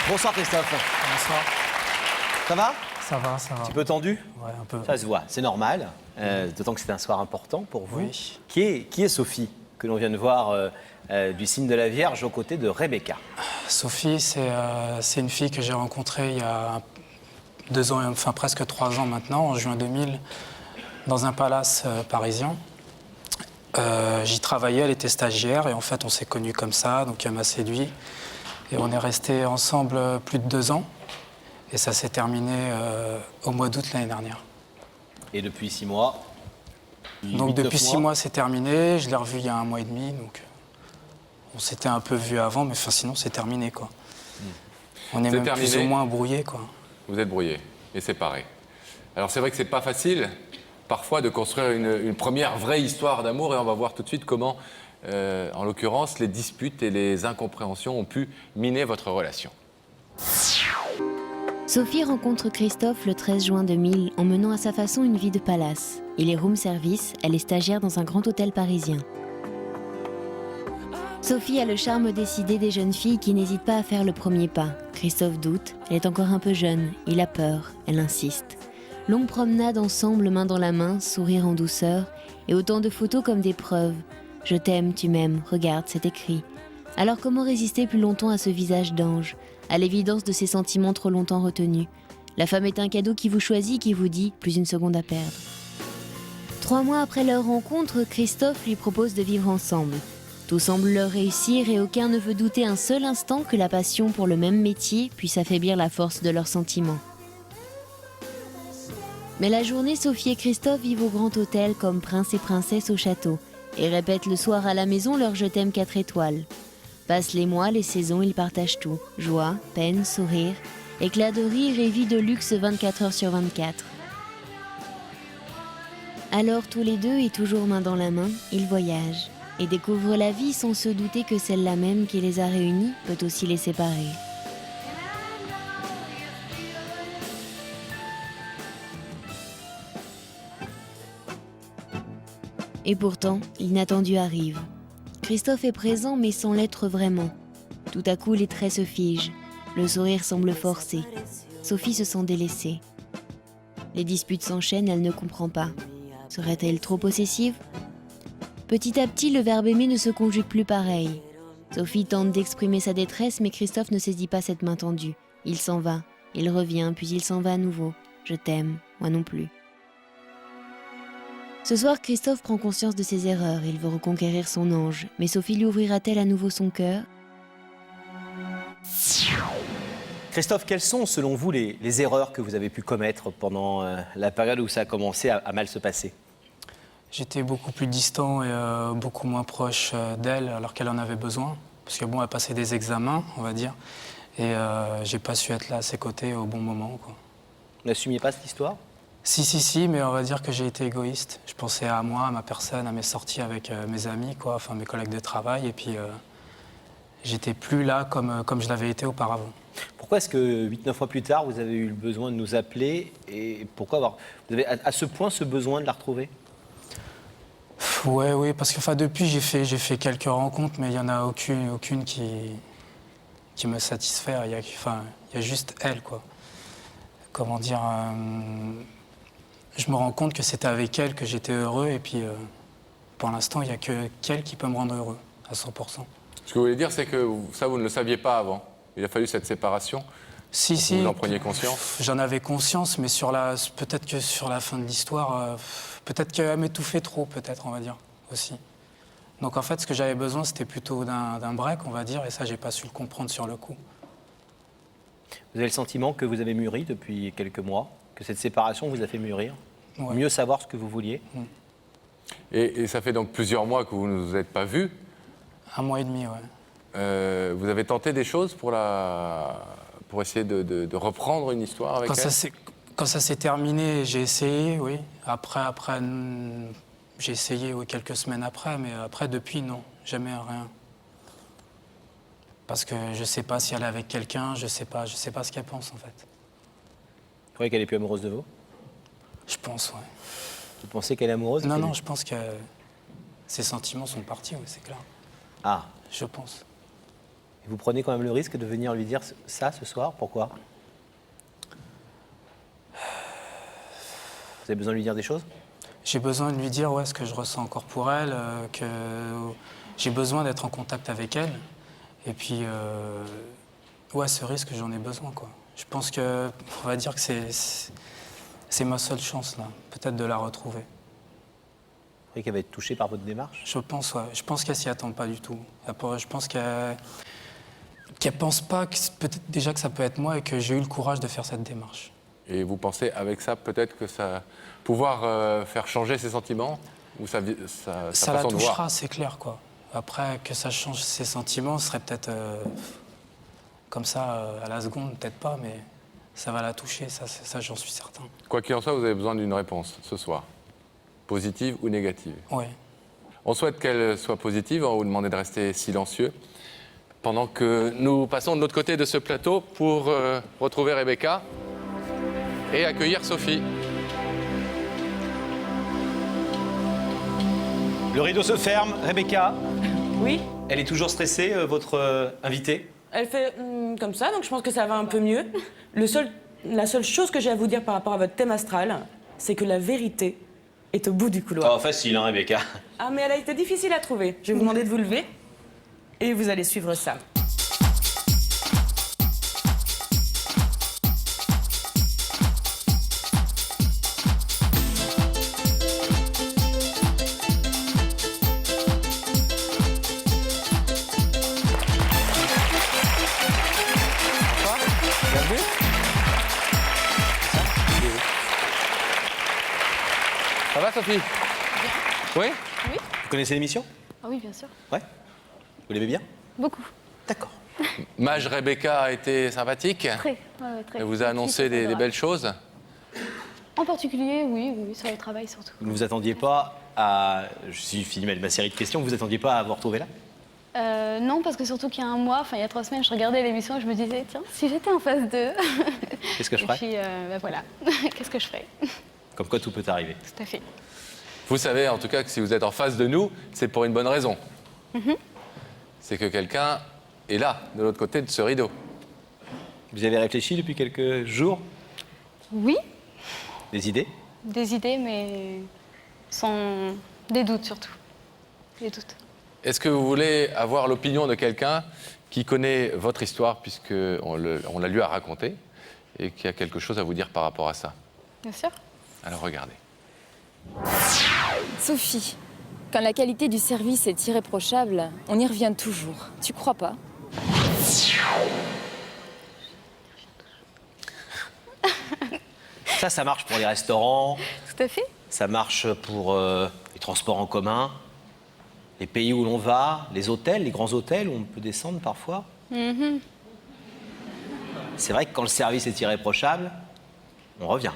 Bonsoir Christophe. Bonsoir. Ça va? Ça va, ça va. Un petit peu tendu? Ouais, un peu. Ça se voit, c'est normal. D'autant que c'est un soir important pour vous. Oui. Qui est Sophie, que l'on vient de voir du signe de la Vierge aux côtés de Rebecca? Sophie, c'est une fille que j'ai rencontrée il y a 2 ans, enfin presque 3 ans maintenant, en juin 2000, dans un palace parisien. J'y travaillais, elle était stagiaire et en fait on s'est connus comme ça, donc elle m'a séduit. Et on est restés ensemble plus de 2 ans. Et ça s'est terminé au mois d'août l'année dernière. Et depuis 6 mois? Donc depuis 6 mois, c'est terminé. Je l'ai revu il y a 1 mois et demi. Donc on s'était un peu vu avant, mais enfin, sinon c'est terminé, quoi. On est même terminé. plus ou moins brouillés, quoi. Vous êtes brouillés et séparés. Alors c'est vrai que c'est pas facile, parfois, de construire une première vraie histoire d'amour. Et on va voir tout de suite comment, en l'occurrence, les disputes et les incompréhensions ont pu miner votre relation. Sophie rencontre Christophe le 13 juin 2000 en menant à sa façon une vie de palace. Il est room service, elle est stagiaire dans un grand hôtel parisien. Sophie a le charme décidé des jeunes filles qui n'hésitent pas à faire le premier pas. Christophe doute, elle est encore un peu jeune, il a peur, elle insiste. Longue promenade ensemble, main dans la main, sourire en douceur, et autant de photos comme des preuves. Je t'aime, tu m'aimes, regarde, c'est écrit. Alors comment résister plus longtemps à ce visage d'ange, à l'évidence de ses sentiments trop longtemps retenus? La femme est un cadeau qui vous choisit, qui vous dit « plus une seconde à perdre ». 3 mois après leur rencontre, Christophe lui propose de vivre ensemble. Tout semble leur réussir et aucun ne veut douter un seul instant que la passion pour le même métier puisse affaiblir la force de leurs sentiments. Mais la journée, Sophie et Christophe vivent au grand hôtel comme prince et princesse au château et répètent le soir à la maison leur « je t'aime 4 étoiles ». Passent les mois, les saisons, ils partagent tout. Joie, peine, sourire, éclat de rire et vie de luxe 24 heures sur 24. Alors tous les deux, et toujours main dans la main, ils voyagent et découvrent la vie sans se douter que celle-là même qui les a réunis peut aussi les séparer. Et pourtant, l'inattendu arrive. Christophe est présent mais sans l'être vraiment. Tout à coup, les traits se figent. Le sourire semble forcé. Sophie se sent délaissée. Les disputes s'enchaînent, elle ne comprend pas. Serait-elle trop possessive? Petit à petit, le verbe aimer ne se conjugue plus pareil. Sophie tente d'exprimer sa détresse, mais Christophe ne saisit pas cette main tendue. Il s'en va, il revient, puis il s'en va à nouveau. Je t'aime, moi non plus. Ce soir, Christophe prend conscience de ses erreurs. Il veut reconquérir son ange. Mais Sophie lui ouvrira-t-elle à nouveau son cœur? Christophe, quelles sont selon vous les erreurs que vous avez pu commettre pendant la période où ça a commencé à mal se passer? J'étais beaucoup plus distant et beaucoup moins proche d'elle alors qu'elle en avait besoin. Parce que bon, elle passait des examens, on va dire. Et j'ai pas su être là à ses côtés au bon moment, quoi. Vous n'assumiez pas cette histoire? Si, mais on va dire que j'ai été égoïste. Je pensais à moi, à ma personne, à mes sorties avec mes amis, quoi, enfin mes collègues de travail, et puis j'étais plus là comme je l'avais été auparavant. Pourquoi est-ce que 8-9 mois plus tard, vous avez eu le besoin de nous appeler et pourquoi vous avez à ce point ce besoin de la retrouver? Oui, parce que enfin, depuis, j'ai fait quelques rencontres, mais il n'y en a aucune qui me satisfait. Il y a juste elle, quoi. Comment dire je me rends compte que c'était avec elle que j'étais heureux, et puis pour l'instant, il n'y a que qu'elle qui peut me rendre heureux, à 100%. Ce que vous voulez dire, c'est que ça, vous ne le saviez pas avant. Il a fallu cette séparation. Si. Vous en preniez conscience? J'en avais conscience, mais peut-être que sur la fin de l'histoire, peut-être qu'elle m'étouffait trop, peut-être, on va dire, aussi. Donc en fait, ce que j'avais besoin, c'était plutôt d'un break, on va dire, et ça, j'ai pas su le comprendre sur le coup. Vous avez le sentiment que vous avez mûri depuis quelques mois, que cette séparation vous a fait mûrir, Ouais. mieux savoir ce que vous vouliez? Et ça fait donc plusieurs mois que vous ne vous êtes pas vus. 1 mois et demi, ouais. Vous avez tenté des choses pour essayer de reprendre une histoire avec elle? Quand ça s'est terminé, j'ai essayé, oui. Après, j'ai essayé, oui, quelques semaines après, mais après, depuis, non, jamais rien. Parce que je sais pas si elle est avec quelqu'un, je sais pas ce qu'elle pense, en fait. Vous croyez qu'elle est plus amoureuse de vous? Je pense, ouais. Vous pensez qu'elle est amoureuse? Non, je pense que ses sentiments sont partis, oui, c'est clair. Ah, Je pense. Et vous prenez quand même le risque de venir lui dire ça ce soir? Pourquoi? Vous avez besoin de lui dire des choses? J'ai besoin de lui dire ce que je ressens encore pour elle, que j'ai besoin d'être en contact avec elle. Et puis, ce risque, j'en ai besoin, quoi. Je pense que, on va dire que c'est ma seule chance, là, peut-être de la retrouver. Vous croyez qu'elle va être touchée par votre démarche? Je pense, ouais. Je pense qu'elle s'y attend pas du tout. Je pense qu'elle pense pas peut-être déjà que ça peut être moi et que j'ai eu le courage de faire cette démarche. Et vous pensez avec ça peut-être que ça pouvoir faire changer ses sentiments ou sa Ça la façon de voir? touchera, c'est clair, quoi. Après, que ça change ses sentiments, ce serait peut-être comme ça à la seconde, peut-être pas, mais ça va la toucher, ça j'en suis certain. Quoi qu'il en soit, vous avez besoin d'une réponse ce soir, positive ou négative. Oui. On souhaite qu'elle soit positive, on va vous demander de rester silencieux pendant que nous passons de l'autre côté de ce plateau pour retrouver Rebecca et accueillir Sophie. Le rideau se ferme. Rebecca, Oui, elle est toujours stressée, votre invitée? elle fait comme ça, donc je pense que ça va un peu mieux. La seule chose que j'ai à vous dire par rapport à votre thème astral, c'est que la vérité est au bout du couloir. Oh, facile, hein, Rebecca. Ah, mais elle a été difficile à trouver. Je vais vous demander de vous lever et vous allez suivre ça. Bienvenue. Ça va Sophie? Oui. Vous connaissez l'émission? Ah oui, bien sûr. Ouais. Vous l'aimez bien? Beaucoup. D'accord. Mage Rebecca a été sympathique. Très. Très. Elle vous a annoncé des belles choses. En particulier, oui, sur le travail surtout. Vous ne vous attendiez pas à... Je suis fini ma série de questions. Vous vous attendiez pas à vous retrouver là? Non, parce que surtout qu'il y a un mois, enfin il y a 3 semaines, je regardais l'émission et je me disais, tiens, si j'étais en phase 2. Qu'est-ce que je Et ferais? puis, voilà, qu'est-ce que je ferais? Comme quoi tout peut arriver. Tout à fait. Vous savez en tout cas que si vous êtes en face de nous, c'est pour une bonne raison. C'est que quelqu'un est là, de l'autre côté de ce rideau. Vous y avez réfléchi depuis quelques jours? Oui, Des idées? des idées, mais sans des doutes surtout. Des doutes. Est-ce que vous voulez avoir l'opinion de quelqu'un qui connaît votre histoire, puisqu'on la lui a racontée, et qui a quelque chose à vous dire par rapport à ça? Bien sûr. Alors regardez. Sophie, quand la qualité du service est irréprochable, on y revient toujours. Tu crois pas? Ça marche pour les restaurants, Tout à fait. ça marche pour les transports en commun, les pays où l'on va, les hôtels, les grands hôtels où on peut descendre parfois. C'est vrai que quand le service est irréprochable, on revient.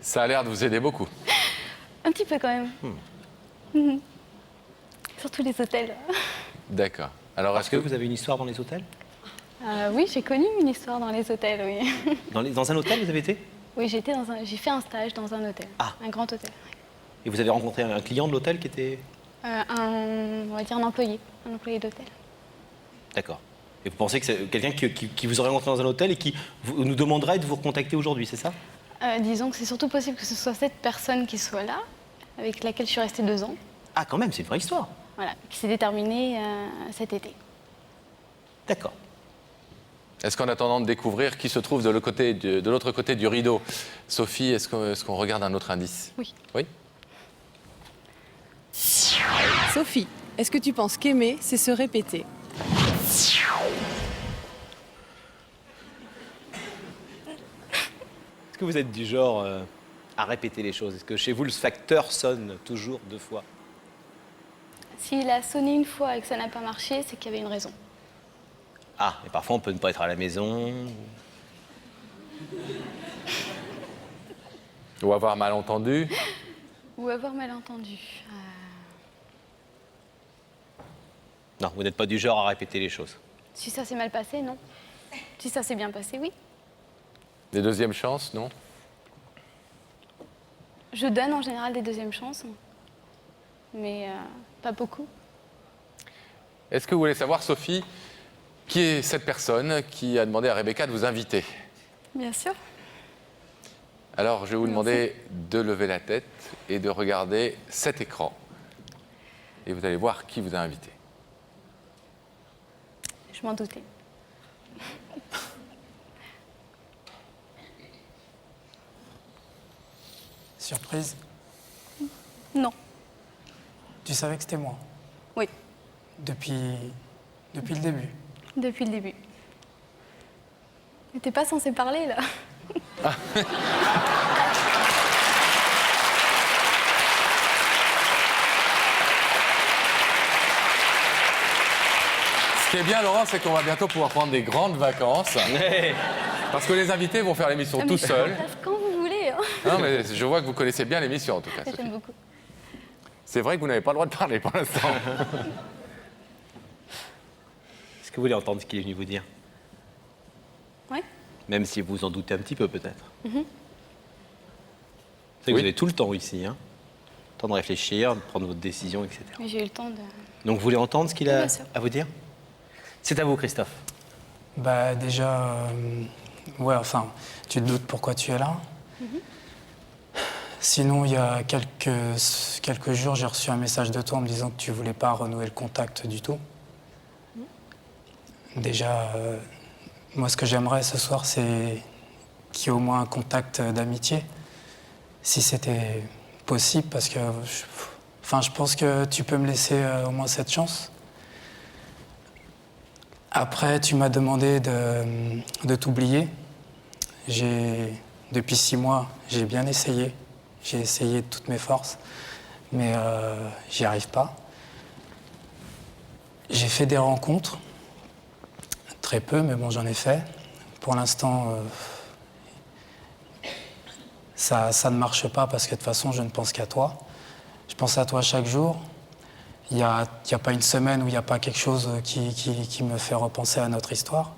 Ça a l'air de vous aider beaucoup. Un petit peu quand même. Mhm. Surtout les hôtels. D'accord. Alors Est-ce que vous avez une histoire dans les hôtels? Oui, j'ai connu une histoire dans les hôtels, oui. Dans un hôtel, vous avez été? Oui, j'ai fait un stage dans un hôtel, Ah. un grand hôtel. Et vous avez rencontré un client de l'hôtel qui était... On va dire un employé d'hôtel. D'accord. Et vous pensez que c'est quelqu'un qui vous aurait rencontré dans un hôtel et qui nous demanderait de vous recontacter aujourd'hui, c'est ça? Disons que c'est surtout possible que ce soit cette personne qui soit là, avec laquelle je suis restée 2 ans, Ah, quand même, c'est une vraie histoire. voilà, qui s'est déterminée cet été. D'accord. Est-ce qu'en attendant de découvrir qui se trouve de l'autre côté du rideau, Sophie, est-ce qu'on regarde un autre indice? Oui. Oui. Sophie, est-ce que tu penses qu'aimer, c'est se répéter? Est-ce que vous êtes du genre à répéter les choses? Est-ce que chez vous, le facteur sonne toujours 2 fois? S'il a sonné une fois et que ça n'a pas marché, c'est qu'il y avait une raison. Ah, et parfois on peut ne pas être à la maison. Ou avoir mal entendu? Ou avoir mal entendu. Non, vous n'êtes pas du genre à répéter les choses. Si ça s'est mal passé, non. Si ça s'est bien passé, oui. Des deuxièmes chances, non? Je donne en général des deuxièmes chances. mais pas beaucoup. Est-ce que vous voulez savoir, Sophie, qui est cette personne qui a demandé à Rebecca de vous inviter? Bien sûr. Alors, je vais vous demander de lever la tête et de regarder cet écran. Et vous allez voir qui vous a invité. Je m'en doutais. Surprise. Non. Tu savais que c'était moi Oui, depuis le début. depuis le début. Mais t'es pas censé parler, là. Ce qui est bien, Laurent, c'est qu'on va bientôt pouvoir prendre des grandes vacances. Parce que les invités vont faire l'émission tout seuls. Quand vous voulez. Hein. Non, mais je vois que vous connaissez bien l'émission, en tout cas, Sophie. J'aime beaucoup. C'est vrai que vous n'avez pas le droit de parler pour l'instant. Est-ce que vous voulez entendre ce qu'il est venu vous dire? Ouais. Même si vous en doutez un petit peu, peut-être. C'est vrai que Oui. vous avez tout le temps ici, hein. Le temps de réfléchir, de prendre votre décision, etc. Mais j'ai eu le temps de... Donc vous voulez entendre ce qu'il Oui, a bien sûr. à vous dire? C'est à vous, Christophe. Bah déjà, ouais, enfin, tu te doutes pourquoi tu es là. Sinon, il y a quelques jours, j'ai reçu un message de toi en me disant que tu voulais pas renouer le contact du tout. Déjà, moi, ce que j'aimerais ce soir, c'est qu'il y ait au moins un contact d'amitié, si c'était possible, parce que, je pense que tu peux me laisser au moins cette chance. Après, tu m'as demandé de t'oublier. Depuis 6 mois, j'ai bien essayé. J'ai essayé de toutes mes forces, mais j'y arrive pas. J'ai fait des rencontres, très peu, mais bon, j'en ai fait. Pour l'instant, ça ne marche pas parce que de toute façon, je ne pense qu'à toi. Je pense à toi chaque jour. Il n'y a pas une semaine où il n'y a pas quelque chose qui me fait repenser à notre histoire.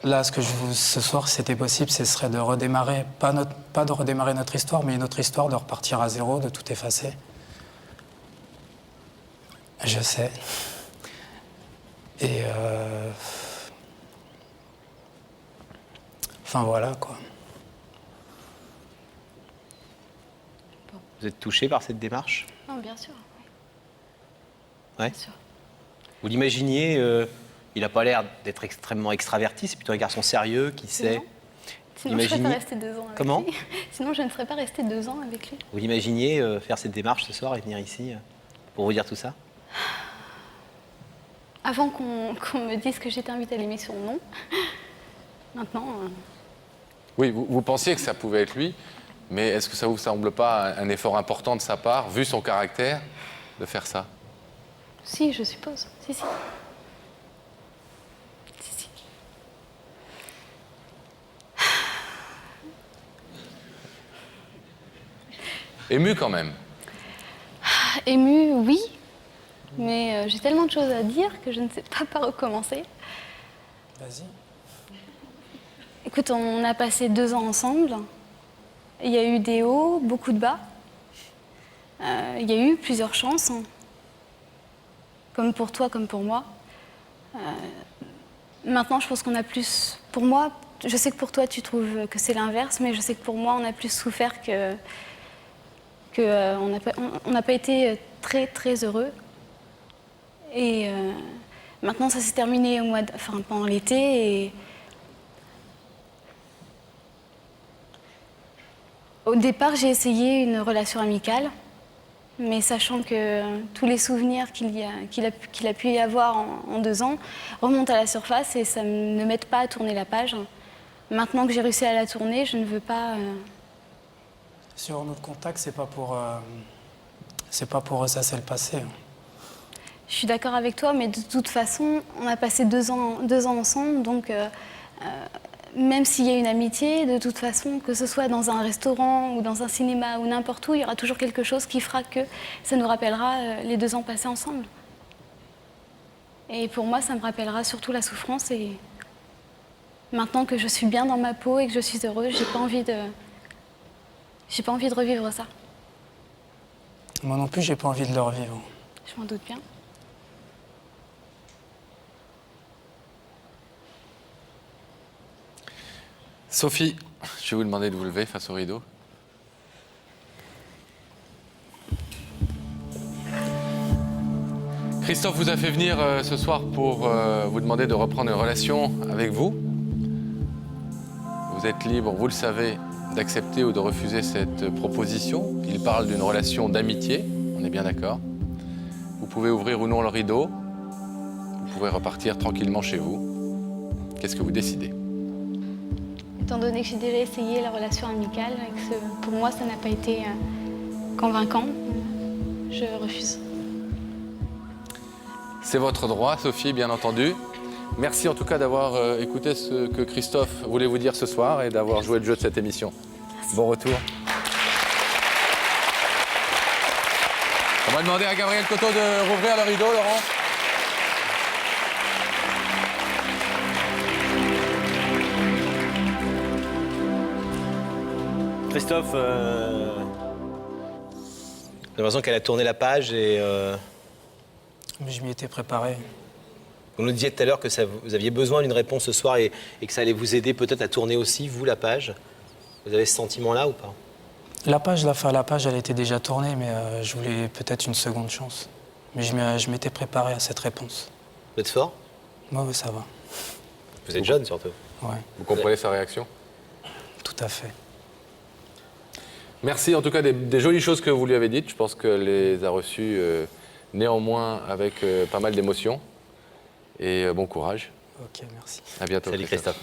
Là, ce soir, si c'était possible, ce serait de redémarrer, pas de redémarrer notre histoire, mais une autre histoire, de repartir à zéro, de tout effacer. Je sais. Et enfin voilà, quoi. Vous êtes touché par cette démarche? Non, bien sûr. Ouais. Bien sûr. Vous l'imaginiez, il n'a pas l'air d'être extrêmement extraverti, c'est plutôt un garçon sérieux qui sait. Non. Sinon, je ne serais Imaginez- pas restée 2 ans avec Comment lui. Sinon, je ne serais pas restée 2 ans avec lui. Vous l'imaginiez faire cette démarche ce soir et venir ici pour vous dire tout ça? Avant qu'on me dise que j'étais invitée à l'émission, non. Maintenant, Oui, vous pensiez que ça pouvait être lui, mais est-ce que ça vous semble pas un effort important de sa part, vu son caractère, de faire ça? si, je suppose. Si. Si. Ému quand même. Émue, oui. Mais j'ai tellement de choses à dire que je ne sais pas par où commencer. Vas-y. Écoute, on a passé 2 ans ensemble. Il y a eu des hauts, beaucoup de bas. Il y a eu plusieurs chances, hein. Comme pour toi, comme pour moi. Maintenant, je pense qu'on a plus... Pour moi, je sais que pour toi, tu trouves que c'est l'inverse, mais je sais que pour moi, on a plus souffert on n'a pas été très, très heureux. Et maintenant, ça s'est terminé pendant l'été. Et au départ, j'ai essayé une relation amicale, mais sachant que tous les souvenirs qu'il a pu y avoir en 2 ans remontent à la surface et ça ne m'aide pas à tourner la page. Maintenant que j'ai réussi à la tourner, je ne veux pas... Sur notre contact, c'est pas pour ressasser le passé. Je suis d'accord avec toi, mais de toute façon, on a passé 2 ans ensemble, donc même s'il y a une amitié, de toute façon, que ce soit dans un restaurant ou dans un cinéma ou n'importe où, il y aura toujours quelque chose qui fera que ça nous rappellera les 2 ans passés ensemble. Et pour moi, ça me rappellera surtout la souffrance. Et maintenant que je suis bien dans ma peau et que je suis heureuse, j'ai pas envie de revivre ça. Moi non plus, j'ai pas envie de le revivre. Je m'en doute bien. Sophie, je vais vous demander de vous lever face au rideau. Christophe vous a fait venir ce soir pour vous demander de reprendre une relation avec vous. Vous êtes libre, vous le savez, d'accepter ou de refuser cette proposition. Il parle d'une relation d'amitié, on est bien d'accord. Vous pouvez ouvrir ou non le rideau. Vous pouvez repartir tranquillement chez vous. Qu'est-ce que vous décidez? Étant donné que j'ai déjà essayé la relation amicale, et que pour moi ça n'a pas été convaincant, je refuse. C'est votre droit, Sophie, bien entendu. Merci en tout cas d'avoir écouté ce que Christophe voulait vous dire ce soir et d'avoir joué le jeu de cette émission. Merci. Bon retour. On va demander à Gabriel Coteau de rouvrir le rideau, Laurent. Christophe, j'ai l'impression qu'elle a tourné la page et Mais je m'y étais préparé. vous nous disiez tout à l'heure que vous aviez besoin d'une réponse ce soir et que ça allait vous aider peut-être à tourner aussi, vous, la page. Vous avez ce sentiment-là ou pas? La page, elle était déjà tournée, mais je voulais peut-être une seconde chance. Mais je m'étais préparé à cette réponse. Vous êtes fort? Moi, ça va. Vous êtes jeune surtout. Ouais, Vous comprenez sa réaction? tout à fait. Merci en tout cas des jolies choses que vous lui avez dites. Je pense qu'elle les a reçues néanmoins avec pas mal d'émotions. Et bon courage. Ok, merci. À bientôt. Salut Christophe.